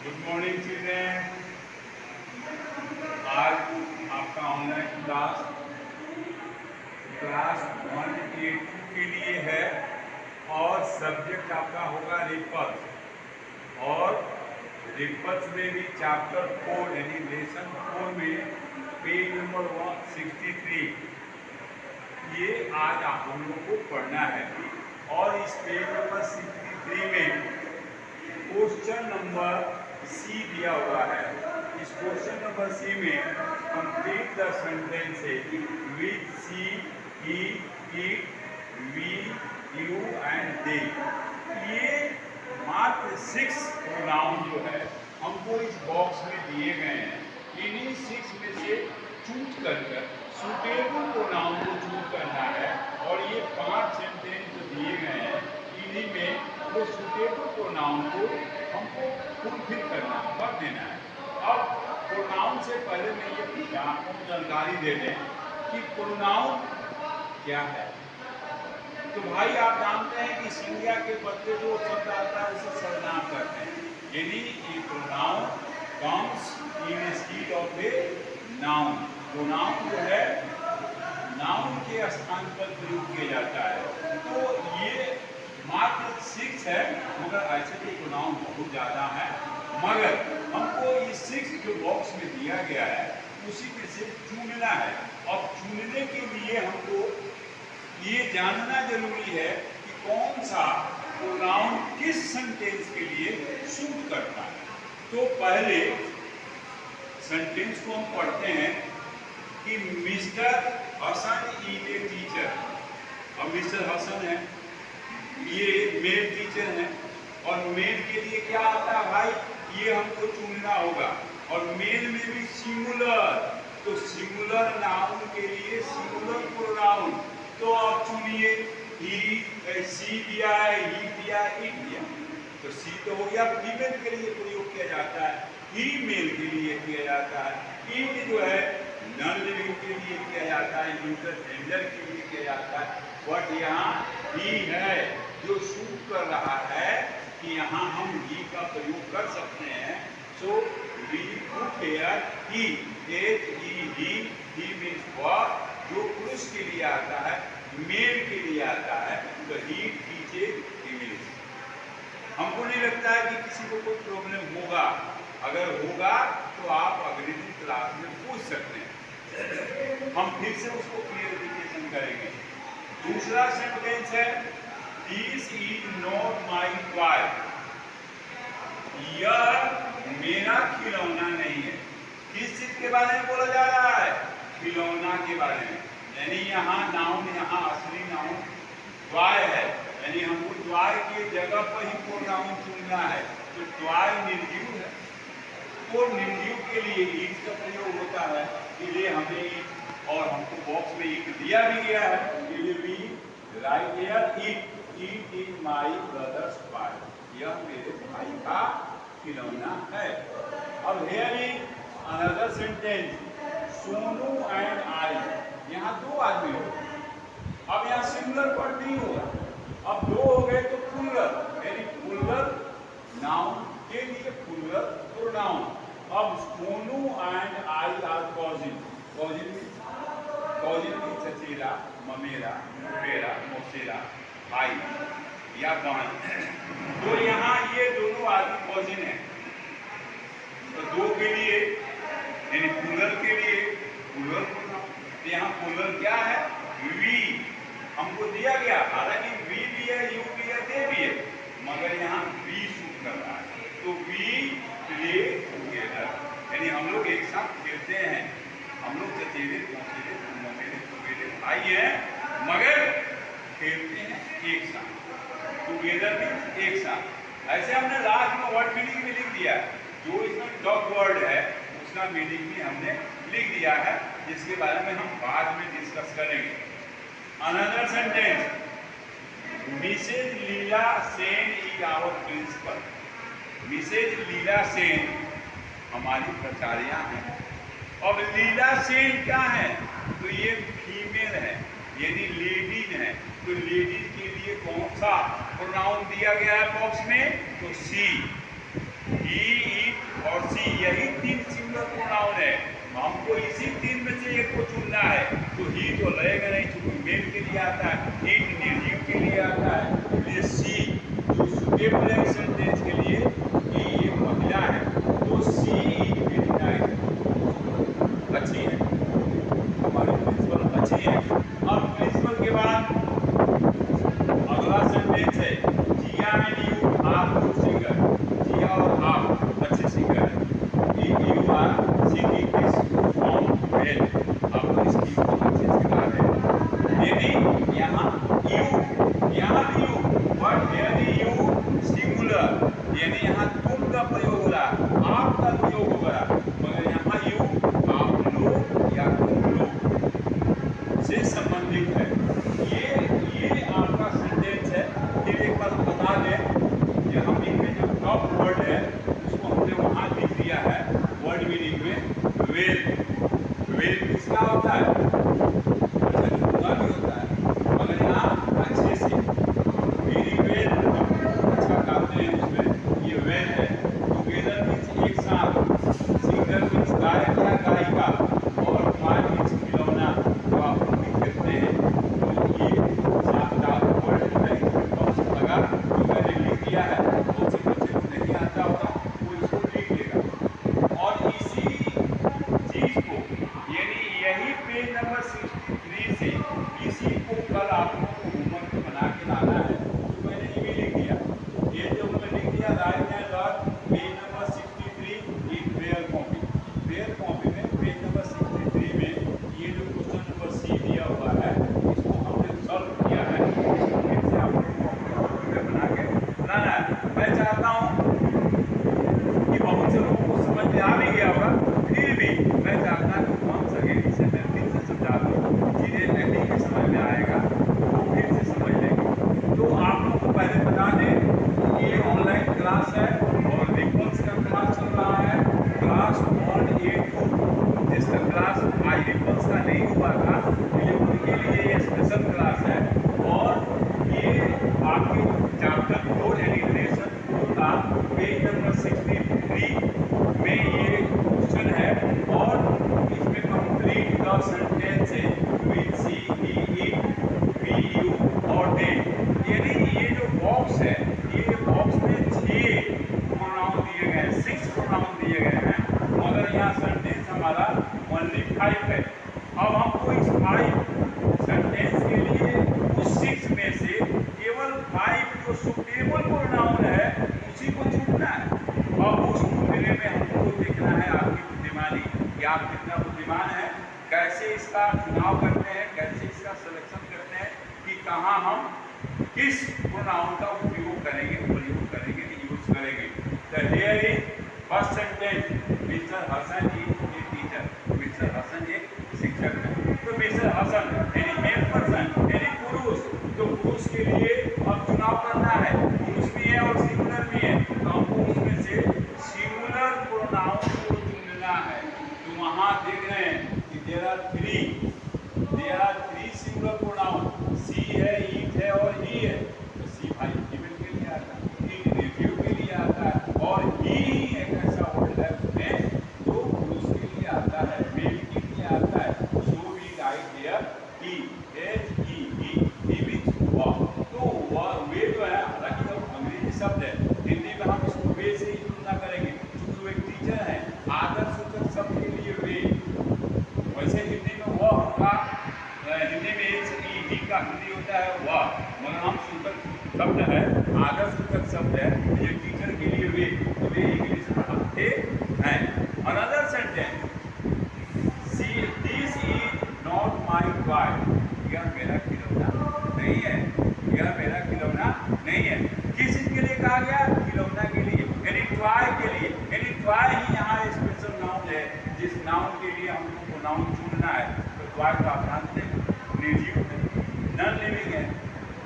Good morning children. आज आपका online class 182 के लिए है और सब्जेक्ट आपका होगा रिपथ। और रिपथ में भी चैप्टर 4 यानी लेसन 4 में पेज नंबर 163 ये आज आप हम लोग को पढ़ना है। और इस पेज नंबर 63 में क्वेश्चन नंबर सी दिया हुआ है। इस क्वेश्चन नंबर सी में complete the sentence with she, he, it, we, you and they. ये मात्र 6 प्रोनाउन जो है हमको इस बॉक्स में दिए गए हैं। इन्हीं 6 में से चूज कर सुटेबल प्रोनाउन को चूज करना है। और ये 5 सेंटेंस जो दिए गए हैं इन्हीं में वो सुटेबल प्रोनाउन को हमको फुलफिल करना है, भर देना है। अब प्रोनाउन से पहले मैं ये आपको जानकारी दे दें कि प्रोनाउन क्या है। तो भाई आप जानते हैं कि संज्ञा के बदले जो शब्द आता है उसे सर्वनाम करते हैं। यानी ये pronoun comes in stead of a noun. Pronoun जो है नाउन के स्थान पर प्रयोग किया जाता है। तो ये मात्र 6 है, मगर ऐसे तो प्रोनाउन बहुत ज़्यादा है। मगर हमको ये 6 जो बॉक्स में दिया गया है उसी में से चुनना है। अब चुनने के लिए हमको ये जानना जरूरी है कि कौन सा प्रोनाउन किस सेंटेंस के लिए सूट करता है। तो पहले सेंटेंस को हम पढ़ते हैं कि Mister Hasan is a teacher. अब मिस्टर हसन है, ये मेल टीचर है। और मेल के लिए क्या आता है भाई, ये हमको चुनना होगा। और मेल में भी सिंगुलर, तो सिंगुलर नाउन के लिए सिंगुलर प्रोनाउन। तो आप चुनिए, ही, सी दिया है, ही दिया, इट दिया। तो सी तो हो गया फीमेल के लिए प्रयोग किया जाता है, ही मेल के लिए किया जाता है, इट जो है नॉन लिविंग के लिए किया जाता है, इंटरजेंडर के लिए किया जाता है। बट यहाँ ही है जो सूट कर रहा है कि यहाँ हम ही का प्रयोग कर सकते हैं। So we put here he, he means what, जो पुरुष के लिए आता है, मेल के लिए आता है। तो ही टीचेज इंग्लिश। हमको नहीं लगता है कि किसी को कोई प्रॉब्लम होगा। अगर होगा तो आप अगले दिन क्लास में पूछ सकते हैं, हम फिर से उसको क्लियरिफिकेशन करेंगे। दूसरा सेंटेंस है this is not my toy. यह मेरा खिलौना नहीं है। किस चीज के बारे में बोला जा रहा है? खिलौना के बारे में। यानी यहाँ नाउन, यहाँ असली नाउन टॉय है, यानी हमको टॉय की जगह पर ही प्रोनाउन चुनना है। तो टॉय निर्जीव है, तो निर्जीव के लिए ईट का प्रयोग होता है। इसलिए हमें ईट, और हमको बॉक्स में ईट दिया भी गया है, इसलिए भी right here eat is my brothers toy. यह मेरे भाई का खिलौना है। अब here is another sentence Sonu and आई। यहाँ 2 आदमी हो, अब यहाँ सिंगुलर वर्ड नहीं होगा। अब 2 हो गए तो प्लूरल, यानी प्लूरल नाउन के लिए प्लूरल प्रोनाउन। अब सोनू एंड आई आर कॉजिन। कॉजिन की चचेरा, ममेरा, फुफेरा, मौसेरा, भाई या बहन। तो यहाँ ये दोनों आदमी कॉजिन है। तो 2 के लिए यानी प्लूरल के लिए प्लूरल प्रोनाउन। तो यहाँ प्लूरल क्या है? वी हमको दिया गया, हालांकि वी भी है, यू भी है, दे भी है, मगर यहाँ वी सूट कर रहा है। तो वी प्ले टुगेदर, यानी हम लोग एक साथ खेलते हैं। हम लोग चचेरे, मौसेरे, ममेरे, फुफेरे भाई हैं, मगर खेलते हैं एक साथ। टुगेदर मीन्स एक साथ। ऐसे हमने लास्ट में वर्ड मीनिंग में लिख दिया। जो इसमें टॉप वर्ड है उसका मीनिंग भी हमने लिख दिया है, जिसके बारे में हम बाद में डिस्कस करेंगे। Another sentence Mrs Leela Sen is our principal. Mrs Leela Sen हमारी प्राचार्या हैं। अब लीला सेन क्या है? तो ये फीमेल है, यानी लेडीज है। तो लेडीज के लिए कौन सा प्रोनाउन दिया गया है बॉक्स में? तो सी। ही इज यही तीन सिंगुलर प्रोनाउन है, हमको इसी तीन में से एक को चुनना है। तो ही तो लगेगा नहीं, क्योंकि मेल के लिए आता है, इट निर्जीव के लिए आता है, इसलिए सी जो सुटेबल है सेंटेंस के लिए कि ये महिला है, तो सी इज वेरी नाइस, अच्छी है, हमारी प्रिंसिपल अच्छी है। अब प्रिंसिपल के बाद अगला सेंटेंस है Jiya and you are good singer, Jiya और आप अच्छे सिंगर हैं, you are singing this song well, आप इसकी बहुत अच्छे से गा रहे हैं। यदि यहाँ यू बट यदि यू सिंगुलर, यानी यहाँ तुम का प्रयोग हो रहा, आप का प्रयोग हो रहा, मगर यहाँ यू आप लोग या तुम लोग से संबंधित है। ये आपका सेंटेंस है। फिर एक बार बता दें, ये हम इनमें जो टॉप वर्ड है उसको हमने वहाँ लिख दिया है वर्ड मीनिंग में, वेल। वेल किसका होता है? अच्छा पूरा भी होता है, मगर यहाँ अच्छे से वेरी वेल, अच्छा गाते हैं उसमें, ये वेल है। टुगेदर मीन्स एक साथ, सिंगर मीन्स गायक या गायिका, और टॉय मीन्स खिलौना जो आप लोग भी खेलते हैं। तो ये सात वर्ड है, इसमें लगा जो मैंने लिख दिया है, बहुत से बच्चे को नहीं आता होगा वो इसको लिख लेगा। और इसी चीज को, यानी यही पेज नंबर 63 से इसी को कल आप लोगों को होमवर्क बना के लाना है। तो मैंने ये भी लिख दिया, ये जो मैं लिख दिया राइट हैंड और पेज नंबर 63 एक प्रेयर कॉपी, प्रेयर कॉपी में पेज नंबर 63 में ये जो क्वेश्चन नंबर सी दिया हुआ है इसको हमने सॉल्व किया है। इसको फिर से आप लोगों को कॉपी में बना के लाना है। मैं चाहता हूँ कि बहुत से लोगों को समझ में आ भी गया होगा, फिर भी मैं चाहता हूँ कौन सके इसे मैं फिर से समझा दूँ, चीज़ें नहीं भी समझ में आएगा तो फिर से समझ लेंगे। तो आप लोगों को पहले बता दें कि ये ऑनलाइन क्लास है और रिपल्स का क्लास चल रहा है, क्लास 1A2, जिसका क्लास आज रिपल्स का नहीं हुआ था, लेकिन उनके लिए ये स्पेशल क्लास है। और ये आपके चैप्टर 4 यानी लेसन 2 का पेज नंबर 63 में ये क्वेश्चन है, और इसमें complete the sentences with she, he, it, we, you और दे। यानी ये जो बॉक्स है, ये बॉक्स में 6 प्रोनाउन दिए गए हैं, 6 प्रोनाउन दिए गए हैं, मगर यहाँ सेंटेंस हमारा ओनली 5 है। अब हमको इस 5 सेंटेंस के लिए उस 6 में से केवल 5 जो सुटेबल प्रोनाउन है उसी को चुनना है। अब उस ढूंढने में हमको देखना है आपकी बुद्धिमानी कि आप कितना बुद्धिमान है, कैसे इसका चुनाव करते हैं, कैसे इसका सिलेक्शन करते हैं कि कहाँ हम किस प्रोनाउन का उपयोग करेंगे, प्रयोग करेंगे, यूज करेंगे। तो here is first sentence, Mister Hasan is a teacher, Mister Hasan एक शिक्षक है। तो मिस्टर हसन यानी मेल पर्सन यानी पुरुष, तो पुरुष के लिए अब चुनाव करना है, पुरुष भी है और सिंगुलर भी है, तो हमको उसमें से सिंगुलर प्रोनाउन को चुनना है। तो वहाँ देख रहे हैं कि देयर आर 3 सिंगुलर प्रोनाउन, सी है, ईट है और ही है। तो सी भाई फीमेल के लिए आता है, ईट नेटिव के लिए आता है, और ही एक ऐसा वर्ड है उसमें जो पुरुष के लिए आता है, मेल के लिए आता है। So we write there he, he means वह। तो वह वे जो है, हालांकि अंग्रेजी शब्द है, हिंदी में हम इसको वे से ही तुलना करेंगे, क्योंकि वो एक टीचर है। आदर सूचक शब्द के लिए वे, वैसे हिंदी में वह का, हिंदी में ही का हिंदी होता है वह, मगर हम सूचक शब्द है, आदर सूचक शब्द है, ये टीचर के लिए वे, तो वे इंग्लिश पढ़ाते हैं। Another sentence, this is not my toy, यह मेरा खिलौना नहीं है, यह मेरा खिलौना नहीं है। किस चीज के लिए कहा गया? खिलौना के लिए, यानी टॉय के लिए, यानी टॉय ही यहाँ स्पेशल नाउन है, जिस नाउन के लिए हम लोग को नाउन चुनना है। तो टॉय का प्रांत निर्जीव है, नॉन लिविंग है,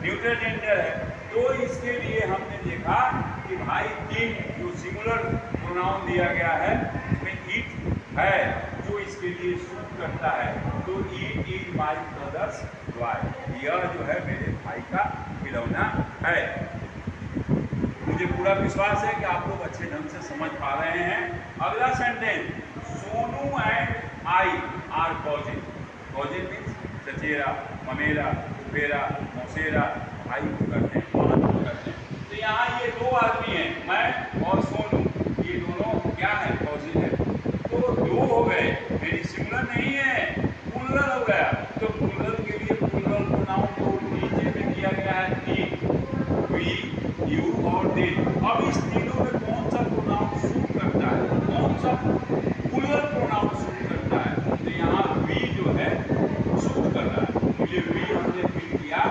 न्यूट्रल जेंडर है। तो इसके लिए हमने देखा कि भाई 3 जो सिंगुलर प्रोनाउन दिया गया है उसमें इट है जो इसके लिए सूट करता है। तो it is my brothers toy, यह जो है मेरे भाई का खिलौना है। मुझे पूरा विश्वास है कि आप लोग अच्छे ढंग से समझ पा रहे हैं। अगला sentence, Sonu and I are cousin. Cousin means चचेरा, ममेरा, फुफेरा, मौसेरा, भाई को करते हैं, बहन को करते हैं। तो यहाँ ये दो आदमी हैं, मैं और सोनू, ये दोनों क्या है, कॉजिंग है। तो दो हो गए, मेरी सिंगुलर नहीं है, प्लूरल हो गया। तो प्लूरल के लिए प्लूरल प्रोनाउन को नीचे में दिया गया है तीन, वी, यू और दे। अब इस तीनों में कौन सा प्रोनाउन सूट करता है, कौन सा प्लूरल प्रोनाउन सूट करता है? तो यहाँ वी जो है सूट कर रहा है। मुझे वी हमने फील किया,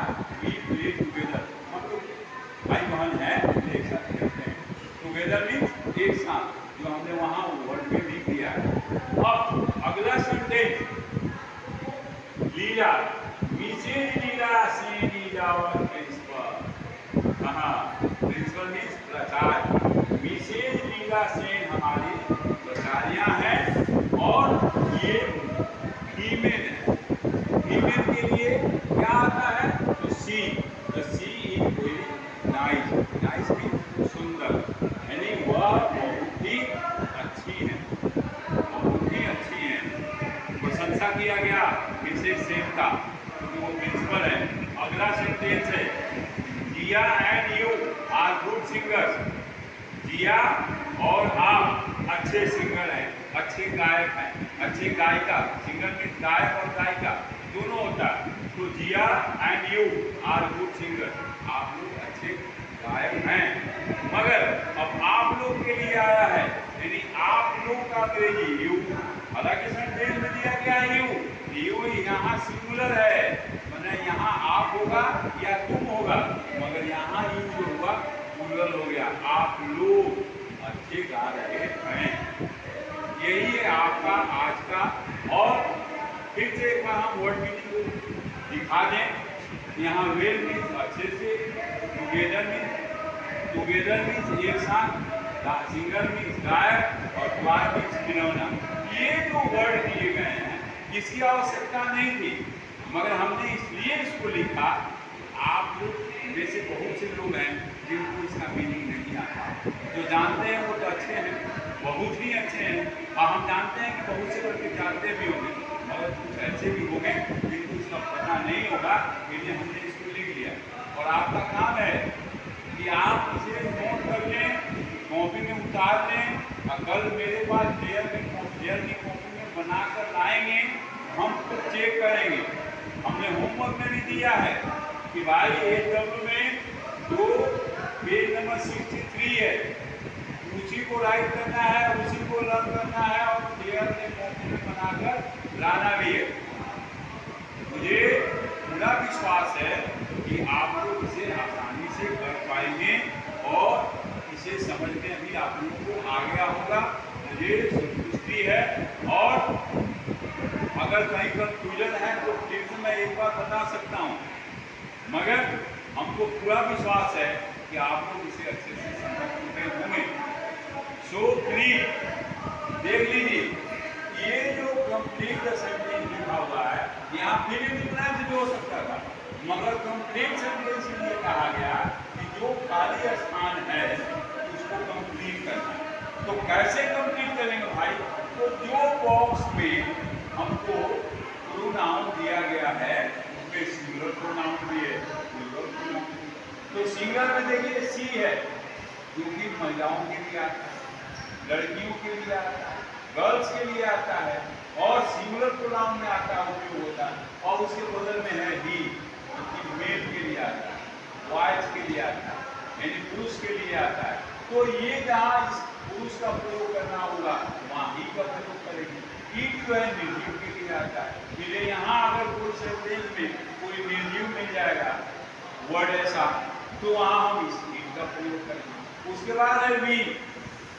वी प्ले टुगेदर, हम लोग भाई बहन है, एक साथ खेलते हैं। टुगेदर मीन्स एक साथ, जो हमने वहाँ वर्ड में भी किया है। अब अगला sentence, Leela, Mrs Leela Sen is our principal. कहाँ? प्रिंसिपल मीन्स प्राचार्य। मिसेज लीला सेन हमारी प्राचार्या हैं और ये फीमेल है। फीमेल के लिए क्या आता है? तो सी, तो she is very nice. Nice means सुंदर, यानी वह बहुत ही अच्छी है, बहुत ही अच्छी है। प्रशंसा किया गया मिसेज सेन का, क्योंकि वो प्रिंसिपल है। अगला सेंटेंस है, Jiya and you are good singers. Jiya और आप अच्छे सिंगर हैं, अच्छे गायक हैं, अच्छे गायिका। सिंगर में गायक और गायिका दोनों होता है। तो Jiya and you are good singer, आप लोग अच्छे गायक हैं। मगर अब आप लोग के लिए आया है, यानी आप लोग का अंग्रेजी यू, हालांकि सेंटेंस में दिया गया है यू यहाँ सिंगुलर है, मैंने यहाँ आप होगा या तुम होगा, मगर यहाँ यू जो हुआ प्लूरल हो गया। आप लोग अच्छे गा रहे हैं। यही है आपका आज का। और फिर से एक बार हम वर्ड मीनिंग को दिखा दें। यहाँ वेल मीन्स अच्छे से, टुगेदर मीन्स एक साथ, सिंगर मीन्स गायक और ट्वाई मीन्स खिलौना। ये जो वर्ड दिए गए हैं इसकी आवश्यकता नहीं थी, मगर हमने इसलिए इसको लिखा। आप लोग में से बहुत से लोग हैं जिनको इसका मीनिंग नहीं आता, जो जानते हैं वो तो अच्छे हैं, बहुत ही अच्छे हैं, और हम जानते हैं कि बहुत से लोग जानते भी होंगे, और कुछ ऐसे भी होंगे जिनको इसका पता नहीं होगा, इसलिए हमने इसको लिख लिया। और आपका काम है कि आप इसे नोट कर लें, कॉपी में उतार लें, और कल मेरे पास जेल की कॉपी में बनाकर लाएंगे, हम तो चेक करेंगे। हमने होमवर्क में भी दिया है कि भाई AW में जो पेज नंबर 63 है उसी को राइट करना है, उसी को लर्न करना है, और क्लियर में कॉपी में बनाकर लाना भी है। मुझे पूरा विश्वास है कि आप लोग इसे आसानी से कर पाएंगे और इसे समझने भी आप लोगों को आ गया होगा, मुझे संतुष्टि है। और अगर कहीं कंफ्यूजन है तो फिर से मैं एक बार बता सकता हूँ, मगर हमको पूरा विश्वास है कि आप लोग इसे अच्छे से समझ चुके होंगे। सो प्लीज देख लीजिए, ये जो कंप्लीट सेंटेंस लिखा हुआ है, यहाँ फिर भी हो सकता था, मगर कंप्लीट सेंटेंस इसलिए कहा गया कि जो खाली स्थान है उसको कंप्लीट करना है। तो कैसे कंप्लीट करेंगे भाई? तो जो बॉक्स में हमको प्रोनाउन दिया गया है उसमें सिंगुलर प्रोनाउन भी है, प्लूरल प्रोनाउन। तो सिंगुलर में देखिए सी है, जो कि महिलाओं के लिए आता है, लड़कियों के लिए आता है, गर्ल्स के लिए आता है, और सिंगुलर प्रोनाउन में आता है उपयोग होता है, और उसके बदल में है ही, जो कि मेल के लिए आता है, बॉयज के लिए आता है, यानी पुरुष के लिए आता है। तो ये जहाँ इस पुरुष का प्रयोग करना होगा वहाँ ही का प्रयोग करेंगे। ईट जो है निर्जीव के लिए आता है, इसलिए यहाँ अगर कोई सेंटेंस में कोई निर्जीव मिल जाएगा वर्ड ऐसा, तो वहाँ हम इस ईट का प्रयोग करेंगे। उसके बाद है वी,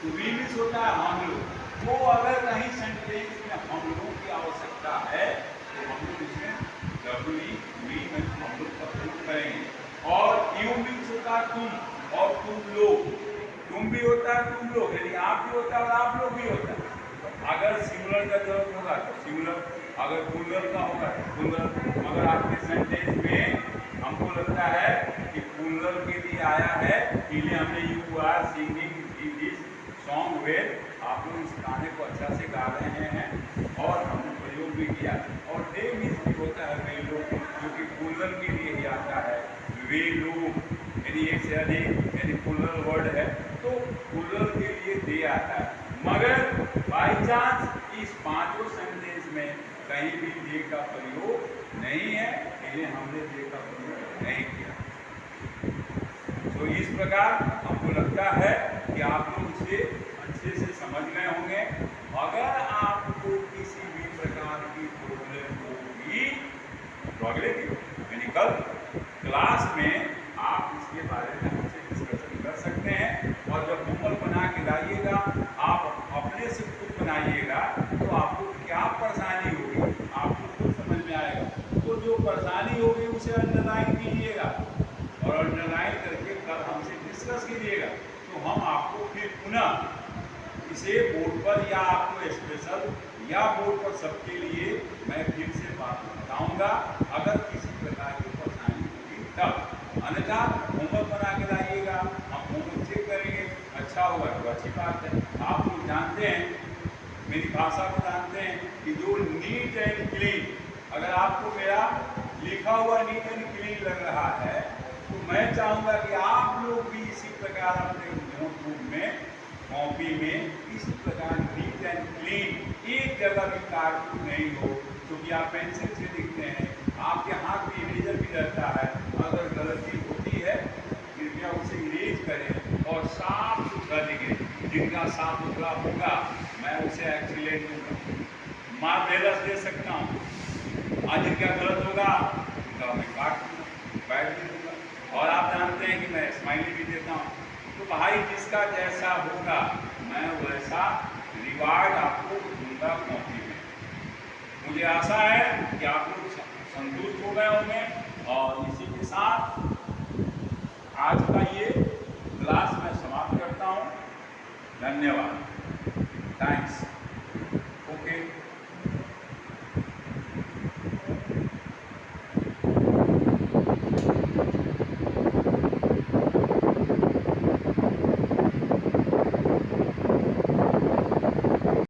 तो वी मीन्स होता है हम लोग। तो अगर कहीं सेंटेंस में हम लोगों की आवश्यकता है तो हम लोग इसमें डब्ल्यू वी में हम लोग का प्रयोग करेंगे। और यू मीन्स होता है तुम, और तुम लोग, तुम भी होता है तुम लोग, यानी आप भी होता है और आप लोग भी होता है। अगर सिंगुलर का जरूरत होगा तो सिंगुलर, अगर प्लूरल का होगा तो प्लूरल। मगर आपके सेंटेंस में हमको लगता है कि प्लूरल के लिए आया है, इसलिए हमने you are singing this song well. आप लोग इस गाने को अच्छा से गा रहे हैं और हमने प्रयोग भी किया। और दे मीन्स भी होता है वे लोग, जो कि प्लूरल के लिए ही आता है। वे लोग यानी एक से अधिक यानी प्लूरल वर्ड है, तो प्लूरल के लिए दे आता है। मगर बाई चांस इस पांचों सेंटेंस में कहीं भी दे का प्रयोग नहीं है, इसलिए हमने दे का प्रयोग नहीं किया। तो इस प्रकार हमको लगता है कि आप लोग इसे अच्छे से समझ गए होंगे। अगर आपको किसी भी प्रकार की प्रॉब्लम होगी तो अगले दिन यानी कल क्लास में आप इसके बारे में हमसे डिस्कशन कर सकते हैं। और जब होमवर्क बना के लाइएगा, आप अपने से खुद बनाइएगा, तो आपको क्या परेशानी होगी आपको खुद समझ में आएगा। तो जो परेशानी होगी उसे अंडरलाइन कीजिएगा और अंडरलाइन करके कल हमसे डिस्कस कीजिएगा। तो हम आपको फिर पुनः इसे बोर्ड पर या आपको स्पेशल या बोर्ड पर सबके लिए मैं फिर से बात बताऊंगा, अगर किसी प्रकार की परेशानी होगी तब। अन्यथा होमवर्क बना के लाइएगा, हम होमवर्क चेक करेंगे, अच्छा होगा तो अच्छी बात है। आप लोग जानते हैं, मेरी भाषा को जानते हैं कि जो नीट एंड क्लीन, अगर आपको मेरा लिखा हुआ नीट एंड क्लीन लग रहा है, तो मैं चाहूँगा कि आप लोग भी इसी प्रकार अपने नोटबुक में, कॉपी में इसी प्रकार नीट एंड क्लीन, एक जगह भी कार्टून नहीं हो, क्योंकि आप पेंसिल से लिखते हैं, आपके हाथ में इरेजर भी रहता है। अगर गलती होती है कृपया उसे इरेज करें और साफ सुथरा लिखें। जिनका साफ सुथरा होगा मैं उसे एक्सीलेंट दूंगा, मार्क दे सकता हूँ। आज जिनका गलत होगा उनका मैं काट दूंगा, बैठ भी दूंगा। और आप जानते हैं कि मैं स्माइली भी देता हूँ। तो भाई जिसका जैसा होगा मैं वैसा रिवार्ड आपको दूंगा कॉपी में। मुझे आशा है कि आप लोग संतुष्ट हो गए होंगे। और इसी के साथ आज का ये क्लास मैं समाप्त करता हूँ। धन्यवाद, थैंक्स।